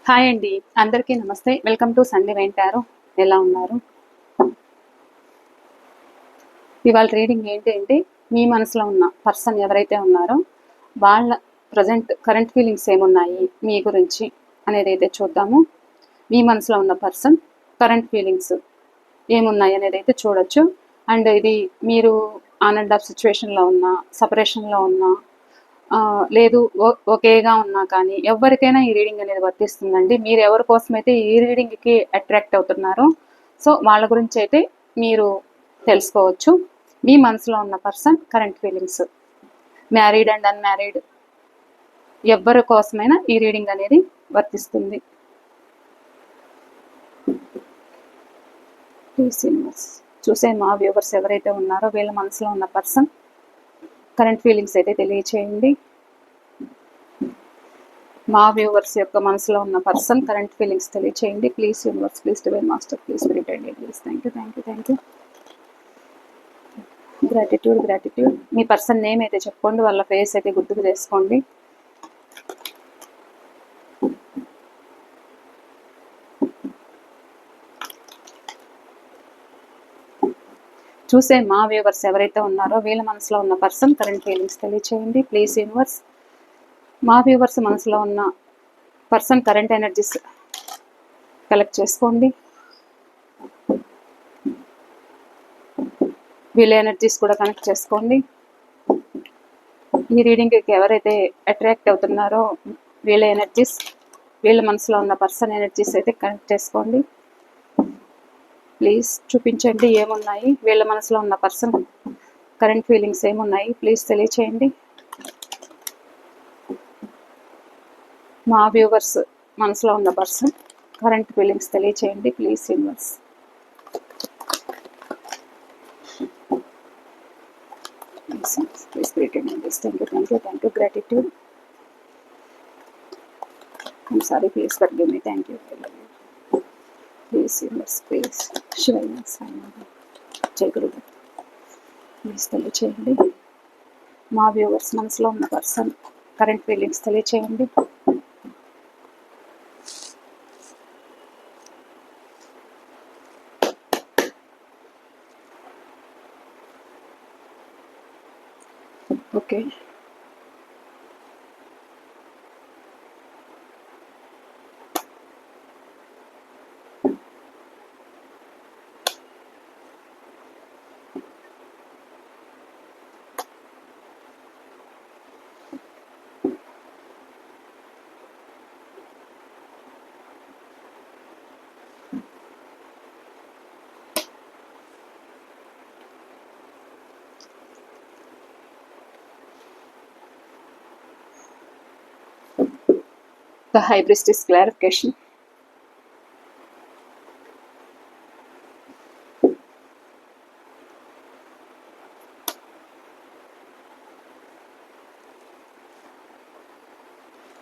Hi అండి, అందరికీ నమస్తే. వెల్కమ్ టు సండే వెంటారు. ఎలా ఉన్నారు? ఇవాళ రీడింగ్ ఏంటి అంటే, మీ మనసులో ఉన్న పర్సన్ ఎవరైతే ఉన్నారో వాళ్ళ కరెంట్ ఫీలింగ్స్ ఏమున్నాయి మీ గురించి అనేది అయితే చూద్దాము. మీ మనసులో ఉన్న పర్సన్ కరెంట్ ఫీలింగ్స్ ఏమున్నాయి అనేది అయితే చూడొచ్చు. అండ్ ఇది మీరు ఆన్ అండ్ ఆఫ్ సిచ్యువేషన్లో ఉన్నా, సపరేషన్లో ఉన్నా, లేదు ఒకేగా ఉన్నా కానీ ఎవరికైనా ఈ రీడింగ్ అనేది వర్తిస్తుందండి. మీరు ఎవరి కోసమైతే ఈ రీడింగ్కి అట్రాక్ట్ అవుతున్నారో సో వాళ్ళ గురించి అయితే మీరు తెలుసుకోవచ్చు. మీ మనసులో ఉన్న person current feelings, married and unmarried ఎవరి కోసమైనా ఈ రీడింగ్ అనేది వర్తిస్తుంది. చూసే మా వ్యూవర్స్ ఎవరైతే ఉన్నారో వీళ్ళ మనసులో ఉన్న పర్సన్ కరెంట్ ఫీలింగ్స్ అయితే తెలియచేయండి. మా వ్యూవర్స్ యొక్క మనసులో ఉన్న పర్సన్ కరెంట్ ఫీలింగ్స్ తెలియచేయండి. Please universe, please divine master, please spirit and please. Thank you. Gratitude. Me person name అయితే చెప్పుకోండి, వాళ్ళ ఫేస్ అయితే గుర్తుకు చేసుకోండి. చూసే మా వ్యూవర్స్ ఎవరైతే ఉన్నారో వీళ్ళ మనసులో ఉన్న పర్సన్ కరెంట్ ఫీలింగ్స్ తెలియచేయండి. ప్లీజ్ యూనివర్స్, మా వ్యూవర్స్ మనసులో ఉన్న పర్సన్ కరెంట్ ఎనర్జీస్ కలెక్ట్ చేసుకోండి. వీళ్ళ ఎనర్జీస్ కూడా కనెక్ట్ చేసుకోండి. ఈ రీడింగ్కి ఎవరైతే అట్రాక్ట్ అవుతున్నారో వీళ్ళ ఎనర్జీస్, వీళ్ళ మనసులో ఉన్న పర్సన్ ఎనర్జీస్ అయితే కనెక్ట్ చేసుకోండి. ప్లీజ్ చూపించండి ఏమున్నాయి, వీళ్ళ మనసులో ఉన్న పర్సన్ కరెంట్ ఫీలింగ్స్ ఏమున్నాయి ప్లీజ్ తెలియచేయండి. మా వ్యూవర్స్ మనసులో ఉన్న పర్సన్ కరెంట్ ఫీలింగ్స్ తెలియచేయండి. Please universe. Thank you. Gratitude. I'm sorry, please forgive me. Thank you. I love you. Please universe, please. Shivaya Saiya. Jai Guru. Please తెలియచేయండి. మా viewers మనసులో ఉన్న పర్సన్ కరెంట్ ఫీలింగ్స్ తెలియచేయండి. Okay, the High Priestess clarification.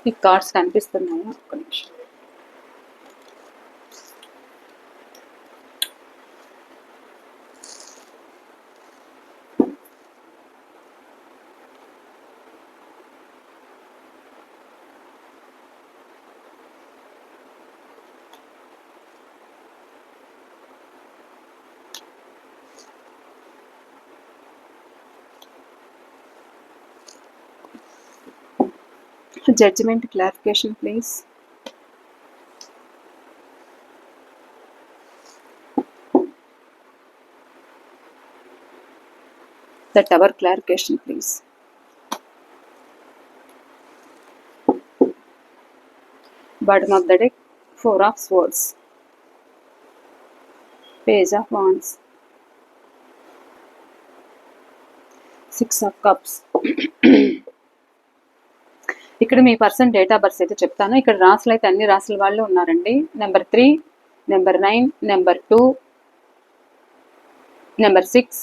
ఈ cards కనిపిస్తున్నాయా? ఒక్క నిమిషం. Judgment clarification, please. The Tower clarification, please. Bottom of the deck, Four of Swords, Page of Wands, Six of Cups. ఇక్కడ మీ పర్సన్ డేట్ ఆఫ్ బర్త్ అయితే చెప్తాను. ఇక్కడ రాసులు అయితే అన్ని రాసుల వాళ్ళు ఉన్నారండి. Number 3, number 9, number 2, number 6,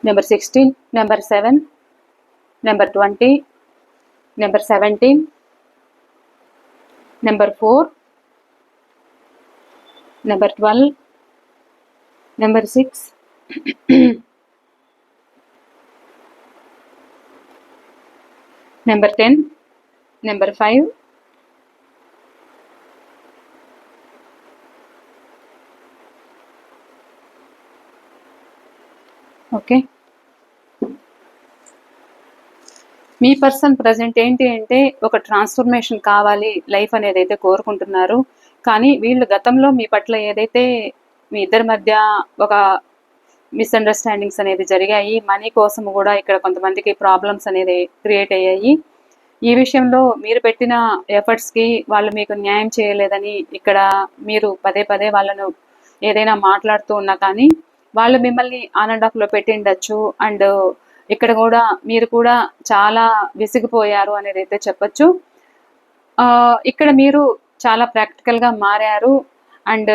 number 16, number 7, number 20, number 17, number 4, number 12, number 6, number 10, number 5, okay. మీ పర్సన్ ప్రజెంట్ ఏంటి అంటే ఒక ట్రాన్స్ఫర్మేషన్ కావాలి లైఫ్ అనేది అయితే కోరుకుంటున్నారు. కానీ వీళ్ళు గతంలో మీ పట్ల ఏదైతే మీ ఇద్దరి మధ్య ఒక మిస్అండర్స్టాండింగ్స్ అనేది జరిగాయి, మనీ కోసం కూడా ఇక్కడ కొంతమందికి ప్రాబ్లమ్స్ అనేది క్రియేట్ అయ్యాయి. ఈ విషయంలో మీరు పెట్టిన ఎఫర్ట్స్కి వాళ్ళు మీకు న్యాయం చేయలేదని ఇక్కడ మీరు పదే పదే వాళ్ళను ఏదైనా మాట్లాడుతూ ఉన్నా కానీ వాళ్ళు మిమ్మల్ని ఆన్ అండ్ ఆఫ్లో పెట్టిండొచ్చు. అండ్ ఇక్కడ కూడా మీరు కూడా చాలా విసిగిపోయారు అనేది అయితే చెప్పచ్చు. ఇక్కడ మీరు చాలా ప్రాక్టికల్గా మారారు. అండ్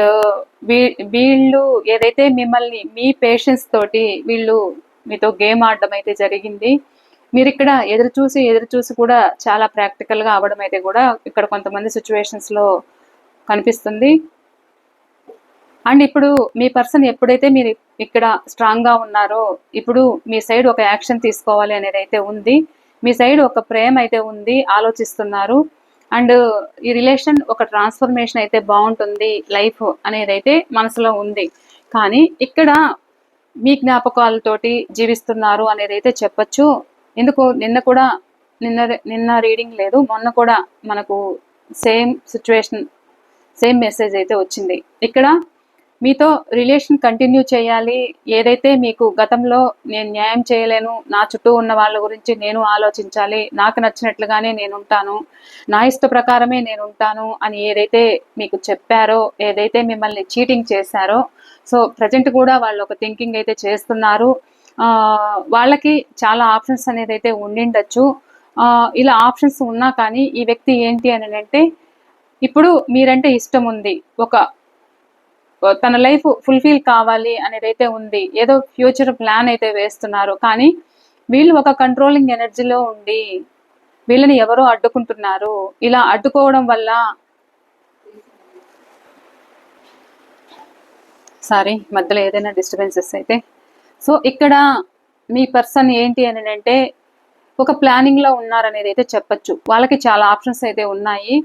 వీళ్ళు ఏదైతే మిమ్మల్ని మీ పేషెన్స్ తోటి వీళ్ళు మీతో గేమ్ ఆడడం అయితే జరిగింది. మీరు ఇక్కడ ఎదురు చూసి కూడా చాలా ప్రాక్టికల్గా అవ్వడం అయితే కూడా ఇక్కడ కొంతమంది సిచ్యువేషన్స్లో కనిపిస్తుంది. అండ్ ఇప్పుడు మీ పర్సన్ ఎప్పుడైతే మీరు ఇక్కడ స్ట్రాంగ్గా ఉన్నారో ఇప్పుడు మీ సైడ్ ఒక యాక్షన్ తీసుకోవాలి అనేది అయితే ఉంది. మీ సైడ్ ఒక ప్రేమ అయితే ఉంది, ఆలోచిస్తున్నారు. అండ్ ఈ రిలేషన్ ఒక ట్రాన్స్ఫర్మేషన్ అయితే బాగుంటుంది లైఫ్ అనేది అయితే మనసులో ఉంది. కానీ ఇక్కడ మీ జ్ఞాపకాలతోటి జీవిస్తున్నారు అనేది అయితే చెప్పచ్చు. ఎందుకు నిన్న రీడింగ్ లేదు, మొన్న కూడా మనకు సేమ్ సిచ్యువేషన్ సేమ్ మెసేజ్ అయితే వచ్చింది. ఇక్కడ మీతో రిలేషన్ కంటిన్యూ చేయాలి. ఏదైతే మీకు గతంలో నేను న్యాయం చేయలేను, నా చుట్టూ ఉన్న వాళ్ళ గురించి నేను ఆలోచించాలి, నాకు నచ్చినట్లుగానే నేను ఉంటాను, నా ఇష్ట ప్రకారమే నేను ఉంటాను అని ఏదైతే మీకు చెప్పారో, ఏదైతే మిమ్మల్ని చీటింగ్ చేశారో, సో ప్రజెంట్ కూడా వాళ్ళు ఒక థింకింగ్ అయితే చేస్తున్నారు. వాళ్ళకి చాలా ఆప్షన్స్ అనేది అయితే ఉండిండొచ్చు. ఇలా ఆప్షన్స్ ఉన్నా కానీ ఈ వ్యక్తి ఏంటి అని అంటే ఇప్పుడు మీరంటే ఇష్టం ఉంది, ఒక తన లైఫ్ ఫుల్ఫిల్ కావాలి అనేది అయితే ఉంది, ఏదో ఫ్యూచర్ ప్లాన్ అయితే వేస్తున్నారు. కానీ వీళ్ళు ఒక కంట్రోలింగ్ ఎనర్జీలో ఉండి వీళ్ళని ఎవరో అడ్డుకుంటున్నారు. ఇలా అడ్డుకోవడం వల్ల సారీ మధ్యలో ఏదైనా డిస్టర్బెన్సెస్ అయితే, సో ఇక్కడ మీ పర్సన్ ఏంటి అని అంటే ఒక ప్లానింగ్లో ఉన్నారనేది అయితే చెప్పచ్చు. వాళ్ళకి చాలా ఆప్షన్స్ అయితే ఉన్నాయి.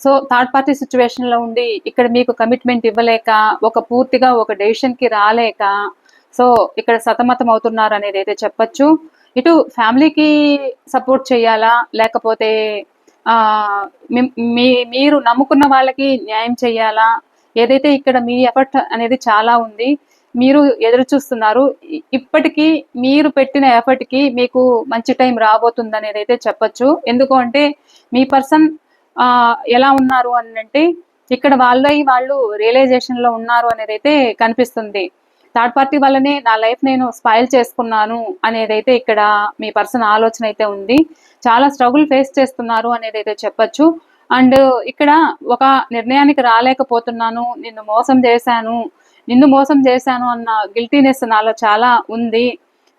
సో థర్డ్ పార్టీ సిచ్యువేషన్లో ఉండి ఇక్కడ మీకు కమిట్మెంట్ ఇవ్వలేక పూర్తిగా ఒక డెసిషన్కి రాలేక సో ఇక్కడ సతమతం అవుతున్నారు అనేది అయితే చెప్పచ్చు. ఇటు ఫ్యామిలీకి సపోర్ట్ చేయాలా లేకపోతే మీరు నమ్ముకున్న వాళ్ళకి న్యాయం చేయాలా, ఏదైతే ఇక్కడ మీ ఎఫర్ట్ అనేది చాలా ఉంది, మీరు ఎదురు చూస్తున్నారు. ఇప్పటికీ మీరు పెట్టిన ఎఫర్ట్కి మీకు మంచి టైం రాబోతుంది అనేది అయితే చెప్పచ్చు. ఎందుకు అంటే మీ పర్సన్ ఎలా ఉన్నారు అని అంటే ఇక్కడ వాళ్ళు రియలైజేషన్లో ఉన్నారు అనేది అయితే కనిపిస్తుంది. థర్డ్ పార్టీ వల్లనే నా లైఫ్ నేను స్పాయిల్ చేసుకున్నాను అనేది అయితే ఇక్కడ మీ పర్సన్ ఆలోచన అయితే ఉంది. చాలా స్ట్రగుల్ ఫేస్ చేస్తున్నారు అనేది అయితే చెప్పచ్చు. అండ్ ఇక్కడ ఒక నిర్ణయానికి రాలేకపోతున్నాను, నిన్ను మోసం చేశాను అన్న గిల్టీనెస్ నాలో చాలా ఉంది.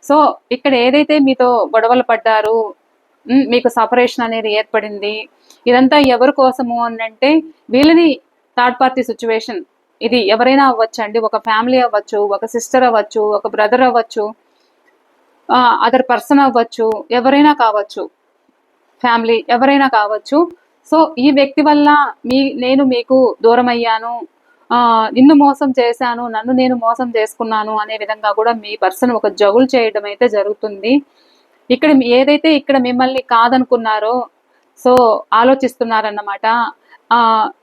సో ఇక్కడ ఏదైతే మీతో గొడవలు పడ్డారు, మీకు సపరేషన్ అనేది ఏర్పడింది, ఇదంతా ఎవరి కోసము అని అంటే వీళ్ళని థర్డ్ పార్టీ సిచ్యువేషన్, ఇది ఎవరైనా అవ్వచ్చు అండి, ఒక ఫ్యామిలీ అవ్వచ్చు, ఒక సిస్టర్ అవ్వచ్చు, ఒక బ్రదర్ అవ్వచ్చు, అదర్ పర్సన్ అవ్వచ్చు, ఎవరైనా కావచ్చు, ఫ్యామిలీ ఎవరైనా కావచ్చు. సో ఈ వ్యక్తి వల్ల నేను మీకు దూరం అయ్యాను, నిన్ను మోసం చేశాను, నన్ను నేను మోసం చేసుకున్నాను అనే విధంగా కూడా మీ పర్సన్ ఒక జగులు చేయడం అయితే జరుగుతుంది. ఇక్కడ ఏదైతే ఇక్కడ మిమ్మల్ని కాదనుకున్నారో సో ఆలోచిస్తున్నారన్నమాట.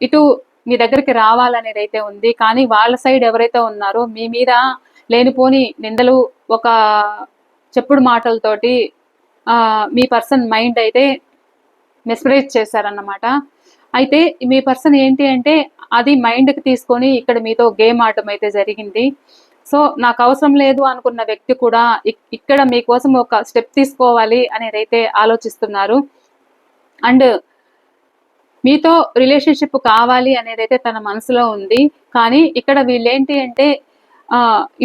ఇటు మీ దగ్గరికి రావాలనేది అయితే ఉంది. కానీ వాళ్ళ సైడ్ ఎవరైతే ఉన్నారో మీ మీద లేనిపోని నిందలు, ఒక చెప్పుడు మాటలతోటి మీ పర్సన్ మైండ్ అయితే మెస్మరైజ్ చేశారన్నమాట. అయితే మీ పర్సన్ ఏంటి అంటే అది మైండ్కి తీసుకొని ఇక్కడ మీతో గేమ్ ఆడటం అయితే జరిగింది. సో నాకు అవసరం లేదు అనుకున్న వ్యక్తి కూడా ఇక్కడ మీకోసం ఒక స్టెప్ తీసుకోవాలి అనేది అయితే ఆలోచిస్తున్నారు. అండ్ మీతో రిలేషన్షిప్ కావాలి అనేది అయితే తన మనసులో ఉంది. కానీ ఇక్కడ వీళ్ళేంటి అంటే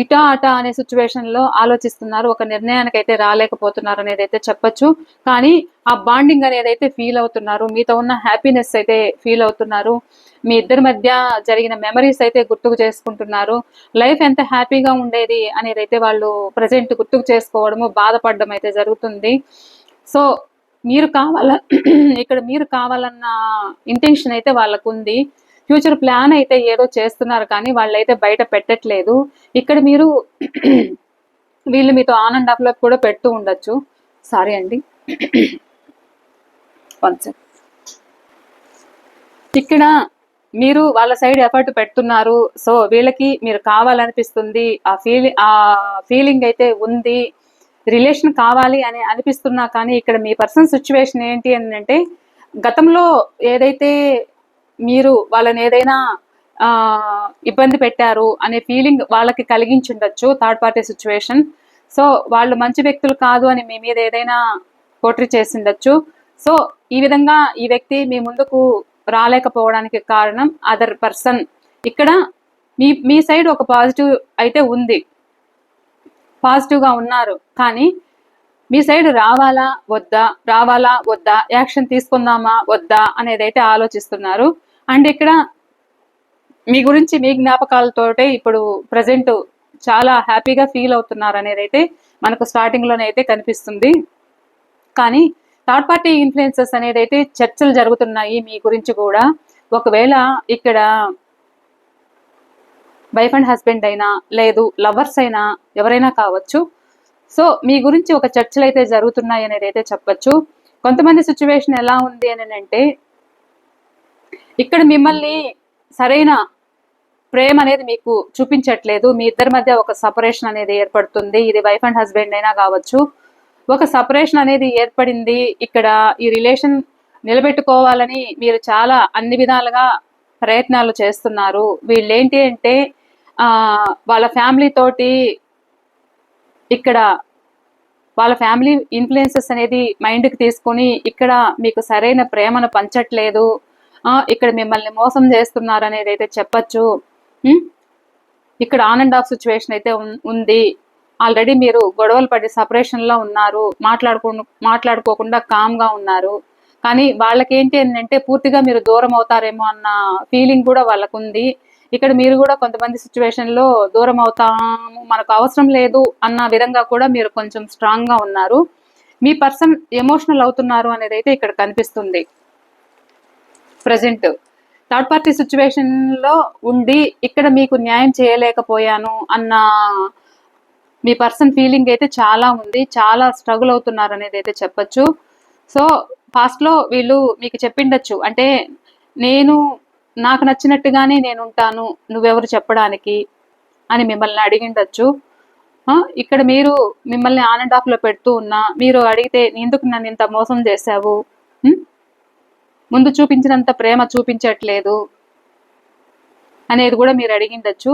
ఇటా అటా అనే సిచ్యువేషన్లో ఆలోచిస్తున్నారు, ఒక నిర్ణయానికి అయితే రాలేకపోతున్నారు అనేది అయితే చెప్పచ్చు. కానీ ఆ బాండింగ్ అనేది అయితే ఫీల్ అవుతున్నారు, మీతో ఉన్న హ్యాపీనెస్ అయితే ఫీల్ అవుతున్నారు, మీ ఇద్దరి మధ్య జరిగిన మెమరీస్ అయితే గుర్తుకు చేసుకుంటున్నారు. లైఫ్ ఎంత హ్యాపీగా ఉండేది అనేది అయితే వాళ్ళు ప్రజెంట్ గుర్తుకు చేసుకోవడము, బాధపడడం అయితే జరుగుతుంది. సో మీరు కావాల ఇక్కడ మీరు కావాలన్న ఇంటెన్షన్ అయితే వాళ్ళకు ఉంది. ఫ్యూచర్ ప్లాన్ అయితే ఏదో చేస్తున్నారు కానీ వాళ్ళైతే బయట పెట్టట్లేదు. ఇక్కడ మీరు వీళ్ళు మీతో ఆన్ అండ్ ఆఫ్ లో కూడా పెడుతూ ఉండొచ్చు. సారీ అండి. ఇక్కడ మీరు వాళ్ళ సైడ్ ఎఫర్ట్ పెడుతున్నారు. సో వీళ్ళకి మీరు కావాలనిపిస్తుంది. ఆ ఫీలింగ్ అయితే ఉంది. రిలేషన్ కావాలి అని అనిపిస్తున్నా కానీ ఇక్కడ మీ పర్సన్ సిచ్యువేషన్ ఏంటి అని అంటే, గతంలో ఏదైతే మీరు వాళ్ళని ఏదైనా ఇబ్బంది పెట్టారు అనే ఫీలింగ్ వాళ్ళకి కలిగించుండొచ్చు థర్డ్ పార్టీ సిచ్యువేషన్. సో వాళ్ళు మంచి వ్యక్తులు కాదు అని మీ మీద ఏదైనా పోట్రీ చేసిండొచ్చు. సో ఈ విధంగా ఈ వ్యక్తి మీ ముందుకు రాలేకపోవడానికి కారణం అదర్ పర్సన్. ఇక్కడ మీ సైడ్ ఒక పాజిటివ్ అయితే ఉంది, పాజిటివ్గా ఉన్నారు. కానీ మీ సైడ్ రావాలా వద్దా, యాక్షన్ తీసుకుందామా వద్దా అనేది అయితే ఆలోచిస్తున్నారు. అండ్ ఇక్కడ మీ గురించి మీ జ్ఞాపకాలతోటే ఇప్పుడు ప్రజెంట్ చాలా హ్యాపీగా ఫీల్ అవుతున్నారు అనేది అయితే మనకు స్టార్టింగ్లోనే అయితే కనిపిస్తుంది. కానీ థర్డ్ పార్టీ ఇన్ఫ్లుయెన్సెస్ అనేది అయితే చర్చలు జరుగుతున్నాయి మీ గురించి కూడా. ఒకవేళ ఇక్కడ వైఫ్ అండ్ హస్బెండ్ అయినా లేదు లవర్స్ అయినా ఎవరైనా కావచ్చు. సో మీ గురించి ఒక చర్చలు అయితే జరుగుతున్నాయి అనేది అయితే చెప్పచ్చు. కొంతమంది సిచ్యువేషన్ ఎలా ఉంది అని అంటే, ఇక్కడ మిమ్మల్ని సరైన ప్రేమ అనేది మీకు చూపించట్లేదు. మీ ఇద్దరి మధ్య ఒక సపరేషన్ అనేది ఏర్పడుతుంది. ఇది వైఫ్ అండ్ హస్బెండ్ అయినా కావచ్చు. ఒక సపరేషన్ అనేది ఏర్పడింది. ఇక్కడ ఈ రిలేషన్ నిలబెట్టుకోవాలని మీరు చాలా అన్ని విధాలుగా ప్రయత్నాలు చేస్తున్నారు. వీళ్ళేంటి అంటే వాళ్ళ ఫ్యామిలీ తోటి ఇక్కడ వాళ్ళ ఫ్యామిలీ ఇన్ఫ్లుయెన్సెస్ అనేది మైండ్కి తీసుకొని ఇక్కడ మీకు సరైన ప్రేమను పంచట్లేదు. ఇక్కడ మిమ్మల్ని మోసం చేస్తున్నారు అనేది అయితే చెప్పచ్చు. ఇక్కడ ఆన్ అండ్ ఆఫ్ సిచ్యువేషన్ అయితే ఉంది. ఆల్రెడీ మీరు గొడవలు పడి సపరేషన్లో ఉన్నారు. మాట్లాడుకోకుండా కామ్గా ఉన్నారు. కానీ వాళ్ళకేంటి అంటే పూర్తిగా మీరు దూరం అవుతారేమో అన్న ఫీలింగ్ కూడా వాళ్ళకు ఉంది. ఇక్కడ మీరు కూడా కొంతమంది సిచ్యువేషన్లో దూరం అవుతాము, మనకు అవసరం లేదు అన్న విధంగా కూడా మీరు కొంచెం స్ట్రాంగ్గా ఉన్నారు. మీ పర్సన్ ఎమోషనల్ అవుతున్నారు అనేది అయితే ఇక్కడ కనిపిస్తుంది. ప్రజెంట్ థర్డ్ పార్టీ సిచ్యువేషన్లో ఉండి ఇక్కడ మీకు న్యాయం చేయలేకపోయాను అన్న మీ పర్సన్ ఫీలింగ్ అయితే చాలా ఉంది. చాలా స్ట్రగుల్ అవుతున్నారు అనేది అయితే చెప్పచ్చు. సో పాస్ట్లో వీళ్ళు మీకు చెప్పిండొచ్చు, అంటే నాకు నచ్చినట్టుగానే నేను ఉంటాను, నువ్వెవరు చెప్పడానికి అని మిమ్మల్ని అడిగిండొచ్చు. ఇక్కడ మీరు మిమ్మల్ని ఆన్ అండ్ ఆఫ్లో పెడుతూ ఉన్నా మీరు అడిగితే ఎందుకు నన్ను ఇంత మోసం చేశావు, ముందు చూపించినంత ప్రేమ చూపించట్లేదు అనేది కూడా మీరు అడిగిండొచ్చు.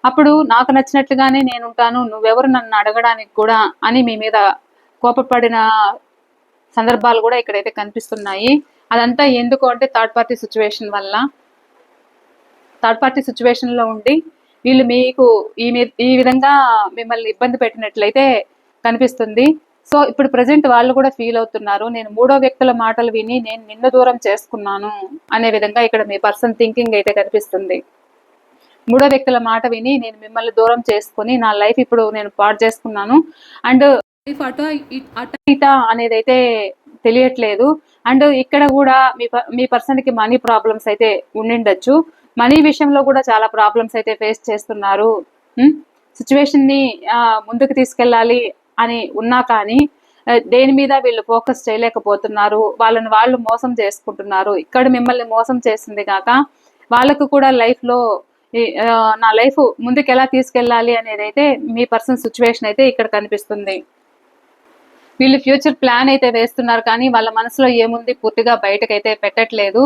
అప్పుడు నాకు నచ్చినట్లుగానే నేను ఉంటాను, నువ్వెవరు నన్ను అడగడానికి కూడా అని మీ మీద కోపపడిన సందర్భాలు కూడా ఇక్కడైతే కనిపిస్తున్నాయి. అదంతా ఎందుకు అంటే థర్డ్ పార్టీ సిచ్యువేషన్ వల్ల. థర్డ్ పార్టీ సిచ్యువేషన్లో ఉండి వీళ్ళు మీకు ఈ విధంగా మిమ్మల్ని ఇబ్బంది పెట్టినట్లయితే కనిపిస్తుంది. సో ఇప్పుడు ప్రజెంట్ వాళ్ళు కూడా ఫీల్ అవుతున్నారు, నేను మూడో వ్యక్తుల మాటలు విని నేను నిన్ను దూరం చేసుకున్నాను అనే విధంగా ఇక్కడ మీ పర్సన్ థింకింగ్ అయితే కనిపిస్తుంది. మూడో వ్యక్తుల మాట విని నేను మిమ్మల్ని దూరం చేసుకుని నా లైఫ్ ఇప్పుడు నేను పాడు చేసుకున్నాను. అండ్ లైఫ్ ఇట అనేది అయితే తెలియట్లేదు. అండ్ ఇక్కడ కూడా మీ పర్సన్కి మనీ ప్రాబ్లమ్స్ అయితే ఉండిండొచ్చు. మనీ విషయంలో కూడా చాలా ప్రాబ్లమ్స్ అయితే ఫేస్ చేస్తున్నారు. సిచ్యువేషన్ని ముందుకు తీసుకెళ్ళాలి అని ఉన్నా కానీ దేని మీద వీళ్ళు ఫోకస్ చేయలేకపోతున్నారు. వాళ్ళని వాళ్ళు మోసం చేసుకుంటున్నారు. ఇక్కడ మిమ్మల్ని మోసం చేసింది కాక వాళ్ళకు కూడా లైఫ్లో నా లైఫ్ ముందుకు ఎలా తీసుకెళ్ళాలి అనేది అయితే మీ పర్సన్ సిచ్యువేషన్ అయితే ఇక్కడ కనిపిస్తుంది. వీళ్ళు ఫ్యూచర్ ప్లాన్ అయితే వేస్తున్నారు కానీ వాళ్ళ మనసులో ఏముంది పూర్తిగా బయటకైతే పెట్టట్లేదు.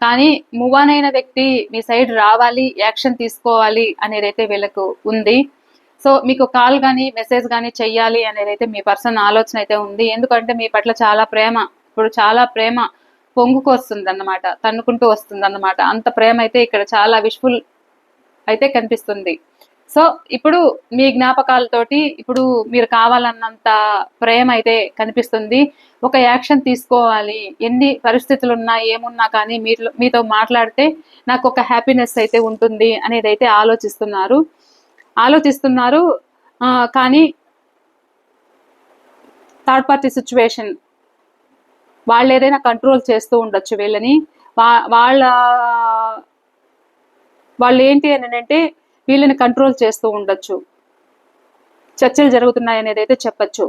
కానీ మూవ్ ఆన్ అయిన వ్యక్తి మీ సైడ్ రావాలి, యాక్షన్ తీసుకోవాలి అనేది అయితే వీళ్ళకు ఉంది. సో మీకు కాల్ కానీ మెసేజ్ కానీ చెయ్యాలి అనేది అయితే మీ పర్సన్ ఆలోచన అయితే ఉంది. ఎందుకంటే మీ పట్ల చాలా ప్రేమ పొంగుకు వస్తుంది అన్నమాట, తన్నుకుంటూ వస్తుంది అన్నమాట. అంత ప్రేమ అయితే ఇక్కడ చాలా విష్ఫుల్ అయితే కనిపిస్తుంది. సో ఇప్పుడు మీ జ్ఞాపకాలతోటి ఇప్పుడు మీరు కావాలన్నంత ప్రేమ అయితే కనిపిస్తుంది. ఒక యాక్షన్ తీసుకోవాలి, ఎన్ని పరిస్థితులు ఉన్నా ఏమున్నా కానీ మీతో మాట్లాడితే నాకు ఒక హ్యాపీనెస్ అయితే ఉంటుంది అనేది అయితే ఆలోచిస్తున్నారు. కానీ థర్డ్ పార్టీ సిచ్యువేషన్ వాళ్ళు ఏదైనా కంట్రోల్ చేస్తూ ఉండొచ్చు వీళ్ళని. వాళ్ళ వాళ్ళు ఏంటి అని అంటే వీళ్ళని కంట్రోల్ చేస్తూ ఉండొచ్చు. చర్చలు జరుగుతున్నాయి అనేది అయితే చెప్పచ్చు.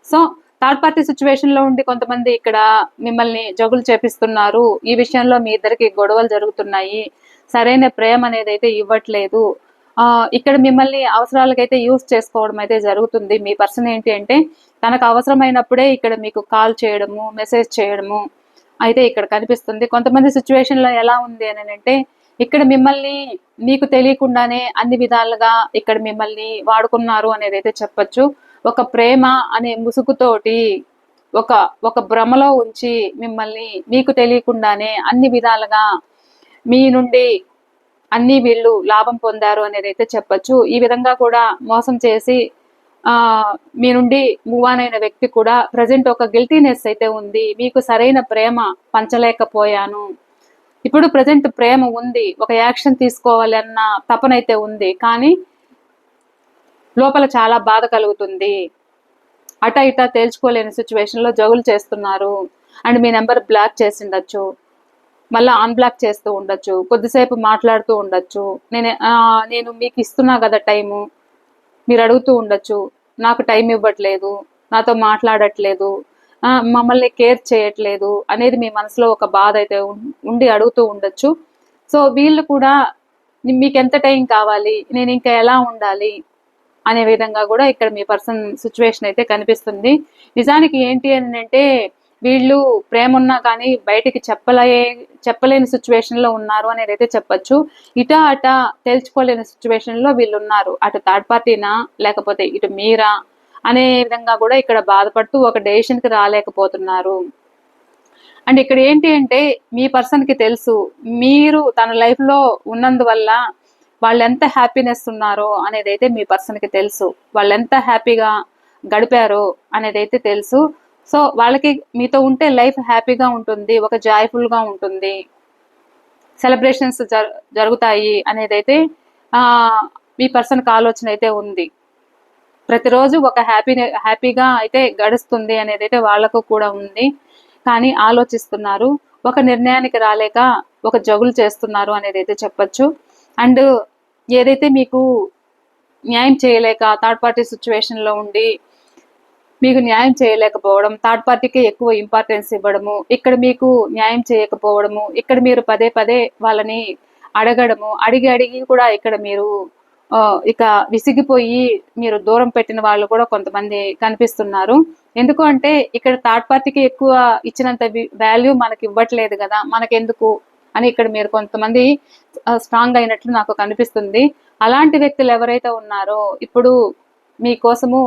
సో థర్డ్ పార్టీ సిచ్యువేషన్ లో ఉండి కొంతమంది ఇక్కడ మిమ్మల్ని జగులు చేపిస్తున్నారు, ఈ విషయంలో మీ ఇద్దరికి గొడవలు జరుగుతున్నాయి, సరైన ప్రేమ అనేది అయితే ఇవ్వట్లేదు, ఇక్కడ మిమ్మల్ని అవసరాలకైతే యూజ్ చేసుకోవడం అయితే జరుగుతుంది. మీ పర్సన్ ఏంటి అంటే తనకు అవసరమైనప్పుడే ఇక్కడ మీకు కాల్ చేయడము, మెసేజ్ చేయడము అయితే ఇక్కడ కనిపిస్తుంది. కొంతమంది సిచ్యువేషన్ లో ఎలా ఉంది అని అంటే ఇక్కడ మిమ్మల్ని మీకు తెలియకుండానే అన్ని విధాలుగా ఇక్కడ మిమ్మల్ని వాడుకున్నారు అనేది అయితే చెప్పచ్చు. ఒక ప్రేమ అనే ముసుగుతోటి ఒక భ్రమలో ఉంచి మిమ్మల్ని మీకు తెలియకుండానే అన్ని విధాలుగా మీ నుండి అన్ని వీళ్ళు లాభం పొందారు అనేది అయితే చెప్పచ్చు. ఈ విధంగా కూడా మోసం చేసి మీ నుండి మూవ్ ఆన్ అయిన వ్యక్తి కూడా ప్రజెంట్ ఒక గిల్టీనెస్ అయితే ఉంది. మీకు సరైన ప్రేమ పంచలేకపోయాను, ఇప్పుడు ప్రజెంట్ ప్రేమ ఉంది, ఒక యాక్షన్ తీసుకోవాలి అన్న తపనైతే ఉంది, కానీ లోపల చాలా బాధ కలుగుతుంది. అట ఇట తేల్చుకోలేని సిచ్యువేషన్లో జగులు చేస్తున్నారు. అండ్ మీ నెంబర్ బ్లాక్ చేసి ఉండొచ్చు, మళ్ళీ అన్బ్లాక్ చేస్తూ ఉండొచ్చు, కొద్దిసేపు మాట్లాడుతూ ఉండొచ్చు. నేను మీకు ఇస్తున్నా కదా టైము, మీరు అడుగుతూ ఉండొచ్చు, నాకు టైం ఇవ్వట్లేదు, నాతో మాట్లాడట్లేదు, మమ్మల్ని కేర్ చేయట్లేదు అనేది మీ మనసులో ఒక బాధ అయితే ఉండి అడుగుతూ ఉండొచ్చు. సో వీళ్ళు కూడా మీకు ఎంత టైం కావాలి, నేను ఇంకా ఎలా ఉండాలి అనే విధంగా కూడా ఇక్కడ మీ పర్సన్ సిచ్యువేషన్ అయితే కనిపిస్తుంది. నిజానికి ఏంటి అని అంటే వీళ్ళు ప్రేమ ఉన్నా కానీ బయటికి చెప్పలేని సిచ్యువేషన్ లో ఉన్నారు అనేది అయితే చెప్పచ్చు. అట తేల్చుకోలేని సిచ్యువేషన్ లో వీళ్ళు ఉన్నారు. అటు థర్డ్ పార్టీనా లేకపోతే ఇటు మీరా అనే విధంగా కూడా ఇక్కడ బాధపడుతూ ఒక డెసిషన్ కి రాలేకపోతున్నారు. అండ్ ఇక్కడ ఏంటి అంటే మీ పర్సన్ కి తెలుసు మీరు తన లైఫ్ లో ఉన్నందువల్ల వాళ్ళు ఎంత హ్యాపీనెస్ ఉన్నారో అనేది అయితే మీ పర్సన్ కి తెలుసు, వాళ్ళు ఎంత హ్యాపీగా గడిపారో అనేది అయితే తెలుసు. సో వాళ్ళకి మీతో ఉంటే లైఫ్ హ్యాపీగా ఉంటుంది, ఒక జాయ్ఫుల్ గా ఉంటుంది, సెలబ్రేషన్స్ జరుగుతాయి అనేది అయితే మీ పర్సన్కి ఆలోచన అయితే ఉంది. ప్రతిరోజు ఒక హ్యాపీగా అయితే గడుస్తుంది అనేది అయితే వాళ్ళకు కూడా ఉంది. కానీ ఆలోచిస్తున్నారు, ఒక నిర్ణయానికి రాలేక ఒక జగులు చేస్తున్నారు అనేది అయితే చెప్పచ్చు. అండ్ ఏదైతే మీకు న్యాయం చేయలేక థర్డ్ పార్టీ సిచ్యువేషన్ లో ఉండి మీకు న్యాయం చేయలేకపోవడం, థర్డ్ పార్టీకి ఎక్కువ ఇంపార్టెన్స్ ఇవ్వడము, ఇక్కడ మీకు న్యాయం చేయకపోవడము, ఇక్కడ మీరు పదే పదే వాళ్ళని అడగడము, అడిగి కూడా ఇక్కడ మీరు ఇక విసిగిపోయి మీరు దూరం పెట్టిన వాళ్ళు కూడా కొంతమంది కనిపిస్తున్నారు. ఎందుకు అంటే ఇక్కడ థర్డ్ పార్టీకి ఎక్కువ ఇచ్చినంత వాల్యూ మనకి ఇవ్వట్లేదు కదా, మనకెందుకు అని ఇక్కడ మీరు కొంతమంది స్ట్రాంగ్ అయినట్లు నాకు కనిపిస్తుంది. అలాంటి వ్యక్తులు ఎవరైతే ఉన్నారో ఇప్పుడు మీకోసము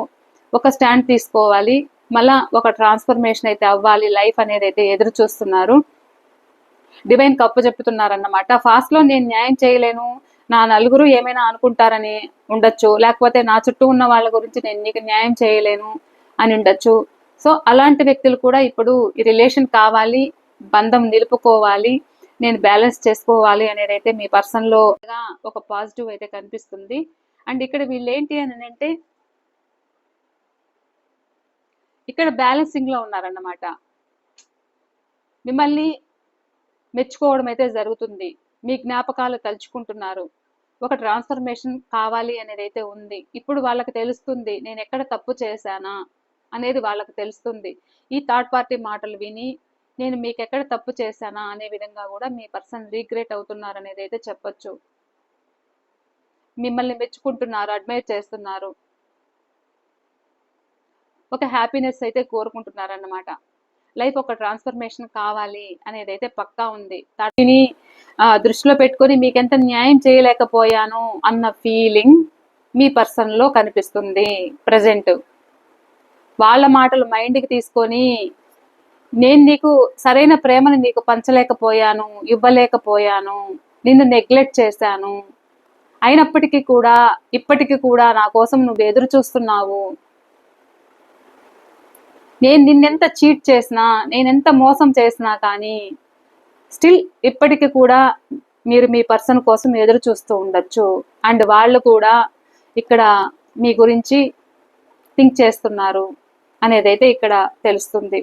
ఒక స్టాండ్ తీసుకోవాలి, మళ్ళా ఒక ట్రాన్స్ఫర్మేషన్ అయితే అవ్వాలి, లైఫ్ అనేది అయితే ఎదురు చూస్తున్నారు. Divine cup చెప్తున్నారన్నమాట. ఫాస్ట్ లో నేను న్యాయం చేయలేను, నా నలుగురు ఏమైనా అనుకుంటారని ఉండొచ్చు, లేకపోతే నా చుట్టూ ఉన్న వాళ్ళ గురించి నేను నీకు న్యాయం చేయలేను అని ఉండొచ్చు. సో అలాంటి వ్యక్తులు కూడా ఇప్పుడు ఈ రిలేషన్ కావాలి, బంధం నిలుపుకోవాలి, నేను బ్యాలెన్స్ చేసుకోవాలి అనేది అయితే మీ పర్సన్ లో ఒక పాజిటివ్ అయితే కనిపిస్తుంది. అండ్ ఇక్కడ వీళ్ళు ఏంటి అని అంటే ఇక్కడ బ్యాలెన్సింగ్ లో ఉన్నారన్నమాట. మిమ్మల్ని మెచ్చుకోవడం అయితే జరుగుతుంది, మీ జ్ఞాపకాలు తలుచుకుంటున్నారు, ఒక ట్రాన్స్ఫర్మేషన్ కావాలి అనేది అయితే ఉంది. ఇప్పుడు వాళ్ళకి తెలుస్తుంది నేను ఎక్కడ తప్పు చేశానా అనేది వాళ్ళకి తెలుస్తుంది. ఈ థర్డ్ పార్టీ మాటలు విని నేను మీకు ఎక్కడ తప్పు చేశానా అనే విధంగా కూడా మీ పర్సన్ రీగ్రెట్ అవుతున్నారు అనేది అయితే చెప్పొచ్చు. మిమ్మల్ని మెచ్చుకుంటున్నారు, అడ్మైర్ చేస్తున్నారు, ఒక హ్యాపీనెస్ అయితే కోరుకుంటున్నారు అన్నమాట. లైఫ్ ఒక ట్రాన్స్ఫర్మేషన్ కావాలి అనేది అయితే పక్కా ఉంది. దానిని దృష్టిలో పెట్టుకొని మీకెంత న్యాయం చేయలేకపోయాను అన్న ఫీలింగ్ మీ పర్సన్ లో కనిపిస్తుంది. ప్రజెంట్ వాళ్ళ మాటలు మైండ్కి తీసుకొని నేను నీకు సరైన ప్రేమను నీకు పంచలేకపోయాను, ఇవ్వలేకపోయాను, నిన్ను నెగ్లెక్ట్ చేశాను, అయినప్పటికీ కూడా ఇప్పటికీ కూడా నా కోసం నువ్వు ఎదురు చూస్తున్నావు, నేను నిన్నెంత చీట్ చేసినా, నేనెంత మోసం చేసినా కానీ స్టిల్ ఇప్పటికీ కూడా మీరు మీ పర్సన్ కోసం ఎదురు చూస్తూ ఉండొచ్చు. అండ్ వాళ్ళు కూడా ఇక్కడ మీ గురించి థింక్ చేస్తున్నారు అనేది అయితే ఇక్కడ తెలుస్తుంది.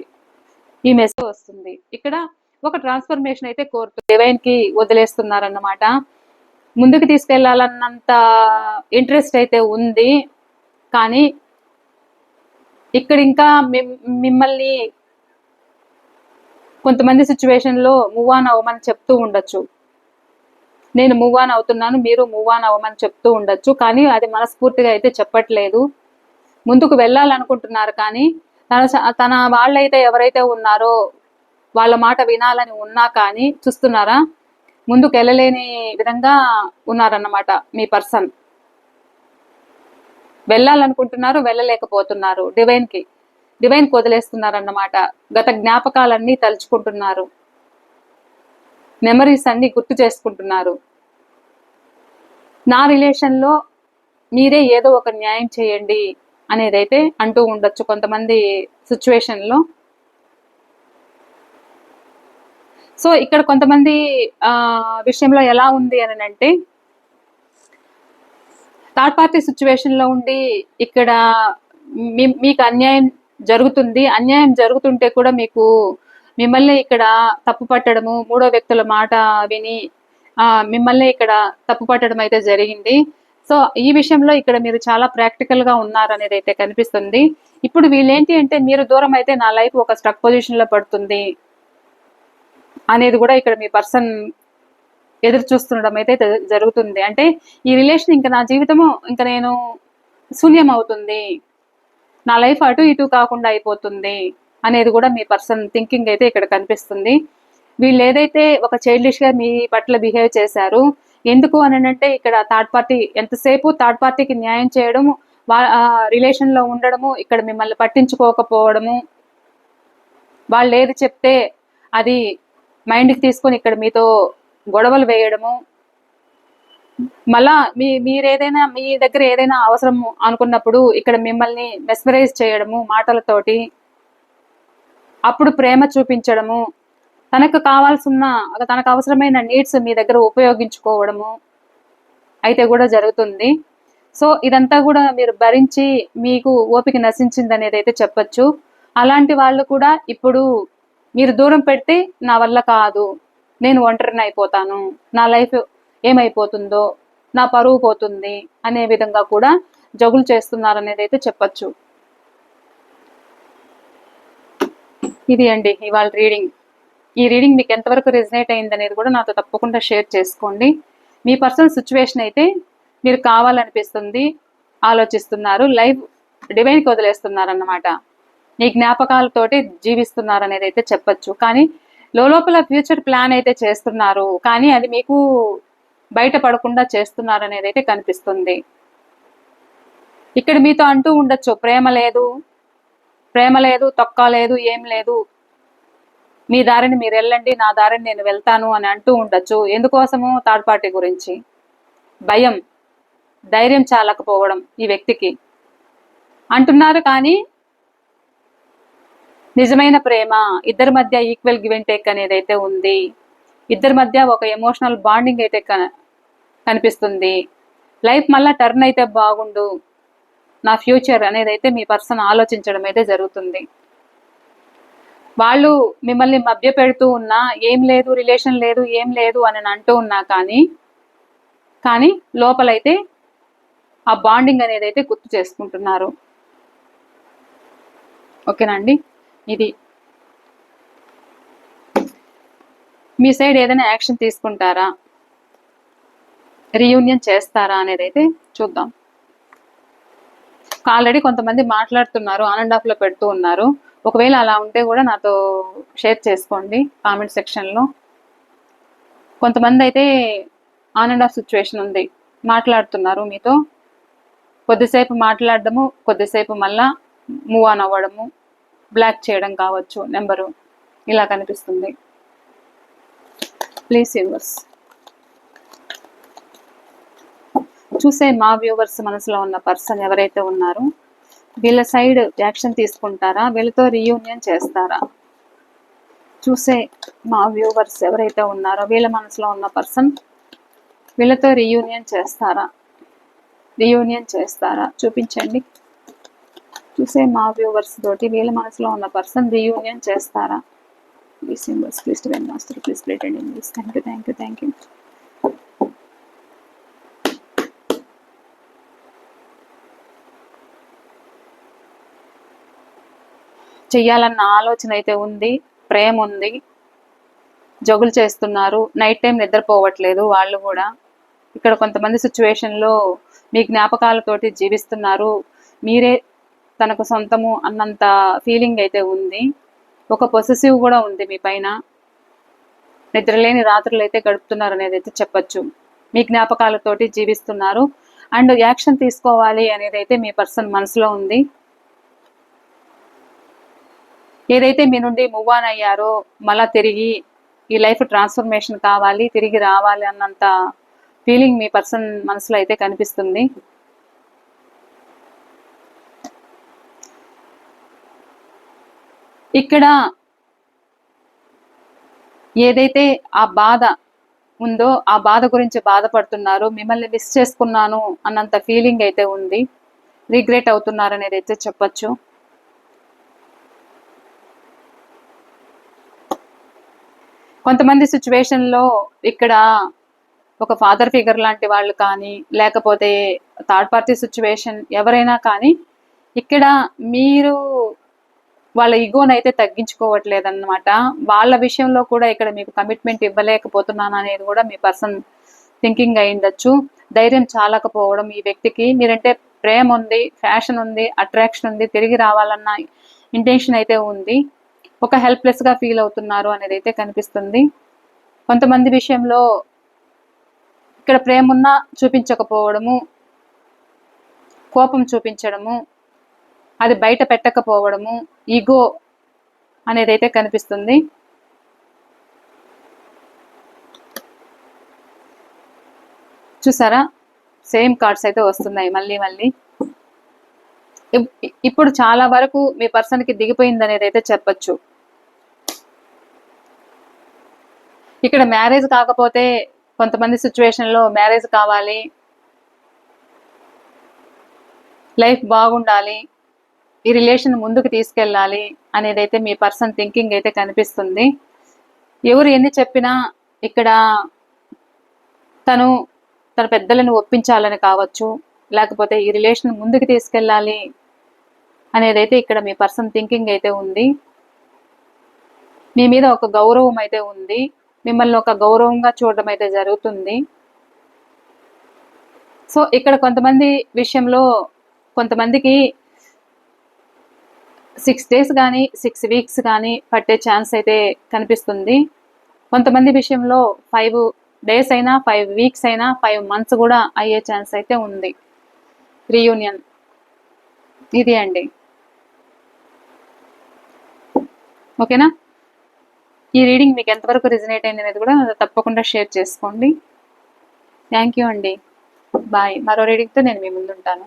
ఈ మెసేజ్ వస్తుంది. ఇక్కడ ఒక ట్రాన్స్ఫర్మేషన్ అయితే కోరుతుంది, డివైన్ కి వదిలేస్తున్నారన్నమాట. ముందుకు తీసుకెళ్లాలన్నంత ఇంట్రెస్ట్ అయితే ఉంది, కానీ ఇక్కడ ఇంకా మిమ్మల్ని కొంతమంది సిచ్యువేషన్ లో మూవ్ ఆన్ అవ్వమని చెప్తూ ఉండొచ్చు. నేను మూవ్ ఆన్ అవుతున్నాను, మీరు మూవ్ ఆన్ అవ్వమని చెప్తూ ఉండొచ్చు, కానీ అది మనస్ఫూర్తిగా అయితే చెప్పట్లేదు. ముందుకు వెళ్ళాలనుకుంటున్నారు, కానీ తన వాళ్ళైతే ఎవరైతే ఉన్నారో వాళ్ళ మాట వినాలని ఉన్నా కానీ చూస్తున్నారా, ముందుకు వెళ్ళలేని విధంగా ఉన్నారన్నమాట. మీ పర్సన్ వెళ్ళాలనుకుంటున్నారు, వెళ్ళలేకపోతున్నారు. డివైన్ కి వదిలేస్తున్నారు అన్నమాట. గత జ్ఞాపకాలన్నీ తలుచుకుంటున్నారు, మెమరీస్ అన్ని గుర్తు చేసుకుంటున్నారు. నా రిలేషన్ లో మీరే ఏదో ఒక న్యాయం చేయండి అనేదైతే అంటూ ఉండొచ్చు కొంతమంది సిచ్యువేషన్ లో. సో ఇక్కడ కొంతమంది విషయంలో ఎలా ఉంది అని అంటే, థర్డ్ పార్టీ సిచ్యువేషన్ లో ఉండి ఇక్కడ మీకు అన్యాయం జరుగుతుంది. అన్యాయం జరుగుతుంటే కూడా మిమ్మల్ని ఇక్కడ తప్పు పట్టడము, మూడో వ్యక్తుల మాట విని మిమ్మల్ని ఇక్కడ తప్పు పట్టడం అయితే జరిగింది. సో ఈ విషయంలో ఇక్కడ మీరు చాలా ప్రాక్టికల్ గా ఉన్నారు అనేది అయితే కనిపిస్తుంది. ఇప్పుడు వీళ్ళేంటి అంటే, మీరు దూరం అయితే నా లైఫ్ ఒక స్ట్రక్ పొజిషన్ లో పడుతుంది అనేది కూడా ఇక్కడ మీ పర్సన్ ఎదురు చూస్తుండడం అయితే జరుగుతుంది. అంటే ఈ రిలేషన్ ఇంకా నా జీవితము ఇంకా నేను శూన్యం అవుతుంది, నా లైఫ్ అటు ఇటు కాకుండా అయిపోతుంది అనేది కూడా మీ పర్సన్ థింకింగ్ అయితే ఇక్కడ కనిపిస్తుంది. వీళ్ళు ఏదైతే ఒక చైల్డిష్ గా మీ పట్ల బిహేవ్ చేశారు, ఎందుకు అని అంటే ఇక్కడ థర్డ్ పార్టీ ఎంతసేపు థర్డ్ పార్టీకి న్యాయం చేయడము, రిలేషన్ లో ఉండడము, ఇక్కడ మిమ్మల్ని పట్టించుకోకపోవడము, వాళ్ళు ఏది చెప్తే అది మైండ్కి తీసుకొని ఇక్కడ మీతో గొడవలు వేయడము, మళ్ళా మీరేదైనా మీ దగ్గర ఏదైనా అవసరం అనుకున్నప్పుడు ఇక్కడ మిమ్మల్ని మెస్మరైజ్ చేయడము మాటలతోటి, అప్పుడు ప్రేమ చూపించడము, తనకు అవసరమైన నీడ్స్ మీ దగ్గర ఉపయోగించుకోవడము అయితే కూడా జరుగుతుంది. సో ఇదంతా కూడా మీరు భరించి మీకు ఓపిక నశించింది అనేది అయితే చెప్పచ్చు. అలాంటి వాళ్ళు కూడా ఇప్పుడు మీరు దూరం పెడితే నా వల్ల కాదు, నేను ఒంటరిని అయిపోతాను, నా లైఫ్ ఏమైపోతుందో, నా పరువు పోతుంది అనే విధంగా కూడా జగులు చేస్తున్నారు అనేది అయితే చెప్పచ్చు. ఇది అండి ఇవాళ రీడింగ్. ఈ రీడింగ్ మీకు ఎంతవరకు రెజనేట్ అయింది అనేది కూడా నాతో తప్పకుండా షేర్ చేసుకోండి. మీ పర్సనల్ సిచ్యువేషన్ అయితే మీరు కావాలనిపిస్తుంది, ఆలోచిస్తున్నారు, లైఫ్ డివైన్కి వదిలేస్తున్నారు అన్నమాట. మీ జ్ఞాపకాలతోటి జీవిస్తున్నారు అనేది అయితే చెప్పచ్చు. కానీ లోపల ఫ్యూచర్ ప్లాన్ అయితే చేస్తున్నారు, కానీ అది మీకు బయటపడకుండా చేస్తున్నారు అనేది అయితే కనిపిస్తుంది. ఇక్కడ మీతో అంటూ ఉండొచ్చు, ప్రేమ లేదు, తొక్క లేదు, ఏం లేదు, మీ దారిని మీరు వెళ్ళండి, నా దారిని నేను వెళ్తాను అని అంటూ ఉండొచ్చు. ఎందుకోసము? థర్డ్ పార్టీ గురించి భయం, ధైర్యం చాలకపోవడం ఈ వ్యక్తికి అంటున్నారు. కానీ నిజమైన ప్రేమ, ఇద్దరి మధ్య ఈక్వల్ గివ్ అండ్ టేక్ అనేది అయితే ఉంది. ఇద్దరి మధ్య ఒక ఎమోషనల్ బాండింగ్ అయితే కనిపిస్తుంది. లైఫ్ మళ్ళా టర్న్ అయితే బాగుండు, నా ఫ్యూచర్ అనేది అయితే మీ పర్సన్ ఆలోచించడం అయితే జరుగుతుంది. వాళ్ళు మిమ్మల్ని మభ్య పెడుతూ ఉన్నా, ఏం లేదు, రిలేషన్ లేదు, ఏం లేదు అని అంటూ ఉన్నా కానీ లోపలైతే ఆ బాండింగ్ అనేది అయితే గుర్తు చేసుకుంటున్నారు. ఓకేనా అండి? ఇది మీ సైడ్ ఏదైనా యాక్షన్ తీసుకుంటారా, రీయూనియన్ చేస్తారా అనేది అయితే చూద్దాం. ఆల్రెడీ కొంతమంది మాట్లాడుతున్నారు, ఆన్ అండ్ ఆఫ్ లో పెడుతూ ఉన్నారు. ఒకవేళ అలా ఉంటే కూడా నాతో షేర్ చేసుకోండి కామెంట్ సెక్షన్లో. కొంతమంది అయితే ఆన్ అండ్ ఆఫ్ సిచ్యువేషన్ ఉంది, మాట్లాడుతున్నారు మీతో, కొద్దిసేపు మాట్లాడడము, కొద్దిసేపు మళ్ళా మూవ్ ఆన్ అవ్వడము, బ్లాక్ చేయడం కావచ్చు నెంబరు, ఇలా కనిపిస్తుంది. ప్లీజ్ యూనివర్స్ చూసే మా వ్యూవర్స్ మనసులో ఉన్న పర్సన్ ఎవరైతే ఉన్నారో వీళ్ళ సైడ్ యాక్షన్ తీసుకుంటారా, వీళ్ళతో రీయూనియన్ చేస్తారా? చూసే మా వ్యూవర్స్ ఎవరైతే ఉన్నారో వీళ్ళ మనసులో ఉన్న పర్సన్ వీళ్ళతో రీయూనియన్ చేస్తారా చూపించండి. చూసే మా వ్యూవర్స్ తోటి వీళ్ళ మనసులో ఉన్న పర్సన్ రీయూనియన్ చేస్తారా? These symbols, please divine master, please play it in this. Thank you, thank you, thank you. చెయ్యాలన్న ఆలోచన అయితే ఉంది, ప్రేమ ఉంది, జగులు చేస్తున్నారు, నైట్ టైం నిద్రపోవట్లేదు వాళ్ళు కూడా. ఇక్కడ కొంతమంది సిచ్యువేషన్లో మీ జ్ఞాపకాలతోటి జీవిస్తున్నారు, మీరే తనకు సొంతము అన్నంత ఫీలింగ్ అయితే ఉంది. ఒక పొసెసివ్ కూడా ఉంది మీ పైన. నిద్రలేని రాత్రులు అయితే గడుపుతున్నారు అనేది అయితే చెప్పచ్చు. మీ జ్ఞాపకాలతోటి జీవిస్తున్నారు అండ్ యాక్షన్ తీసుకోవాలి అనేది అయితే మీ పర్సన్ మనసులో ఉంది. ఏదైతే మీ నుండి మూవ్ ఆన్ అయ్యారో మళ్ళా తిరిగి ఈ లైఫ్ ట్రాన్స్ఫర్మేషన్ కావాలి, తిరిగి రావాలి అన్నంత ఫీలింగ్ మీ పర్సన్ మనసులో అయితే కనిపిస్తుంది. ఇక్కడ ఏదైతే ఆ బాధ ఉందో ఆ బాధ గురించి బాధపడుతున్నారు, మిమ్మల్ని మిస్ చేసుకున్నాను అన్నంత ఫీలింగ్ అయితే ఉంది, రిగ్రెట్ అవుతున్నారు అనేది అయితే చెప్పచ్చు. కొంతమంది సిచ్యువేషన్లో ఇక్కడ ఒక ఫాదర్ ఫిగర్ లాంటి వాళ్ళు కానీ, లేకపోతే థర్డ్ పార్టీ సిచ్యువేషన్ ఎవరైనా కానీ, ఇక్కడ మీరు వాళ్ళ ఈగోనైతే తగ్గించుకోవట్లేదన్నమాట. వాళ్ళ విషయంలో కూడా ఇక్కడ మీకు కమిట్మెంట్ ఇవ్వలేకపోతున్నాను అనేది కూడా మీ పర్సన్ థింకింగ్ అయ్యుండొచ్చు. ధైర్యం చాలకపోవడం ఈ వ్యక్తికి, మీరంటే ప్రేమ ఉంది, ఫ్యాషన్ ఉంది, అట్రాక్షన్ ఉంది, తిరిగి రావాలన్న ఇంటెన్షన్ అయితే ఉంది. ఒక హెల్ప్లెస్గా ఫీల్ అవుతున్నారు అనేది అయితే కనిపిస్తుంది. కొంతమంది విషయంలో ఇక్కడ ప్రేమ ఉన్నా చూపించకపోవడము, కోపం చూపించడము, అది బయట పెట్టకపోవడము, ఈగో అనేది అయితే కనిపిస్తుంది. చూసారా, సేమ్ కార్డ్స్ అయితే వస్తున్నాయి మళ్ళీ మళ్ళీ. ఇప్పుడు చాలా వరకు మీ పర్సన్కి దిగిపోయింది అనేది అయితే చెప్పచ్చు. ఇక్కడ మ్యారేజ్ కాకపోతే కొంతమంది సిచ్యువేషన్లో మ్యారేజ్ కావాలి, లైఫ్ బాగుండాలి, ఈ రిలేషన్ ముందుకు తీసుకెళ్ళాలి అనేది అయితే మీ పర్సన్ థింకింగ్ అయితే కనిపిస్తుంది. ఎవరు ఎన్ని చెప్పినా ఇక్కడ తన పెద్దలను ఒప్పించాలని కావచ్చు, లేకపోతే ఈ రిలేషన్ ముందుకు తీసుకెళ్ళాలి అనేది అయితే ఇక్కడ మీ పర్సన్ థింకింగ్ అయితే ఉంది. మీ మీద ఒక గౌరవం అయితే ఉంది, మిమ్మల్ని ఒక గౌరవంగా చూడడం అయితే జరుగుతుంది. సో ఇక్కడ కొంతమంది విషయంలో కొంతమందికి 6 days కానీ 6 weeks కానీ పట్టే ఛాన్స్ అయితే కనిపిస్తుంది. కొంతమంది విషయంలో 5 days అయినా 5 weeks అయినా 5 months కూడా అయ్యే ఛాన్స్ అయితే ఉంది రీయూనియన్. ఇది అండి, ఓకేనా? ఈ రీడింగ్ మీకు ఎంతవరకు రిజనేట్ అయింది అనేది కూడా తప్పకుండా షేర్ చేసుకోండి. థ్యాంక్ యూ అండి, బాయ్. మరో రీడింగ్తో నేను మీ ముందు ఉంటాను.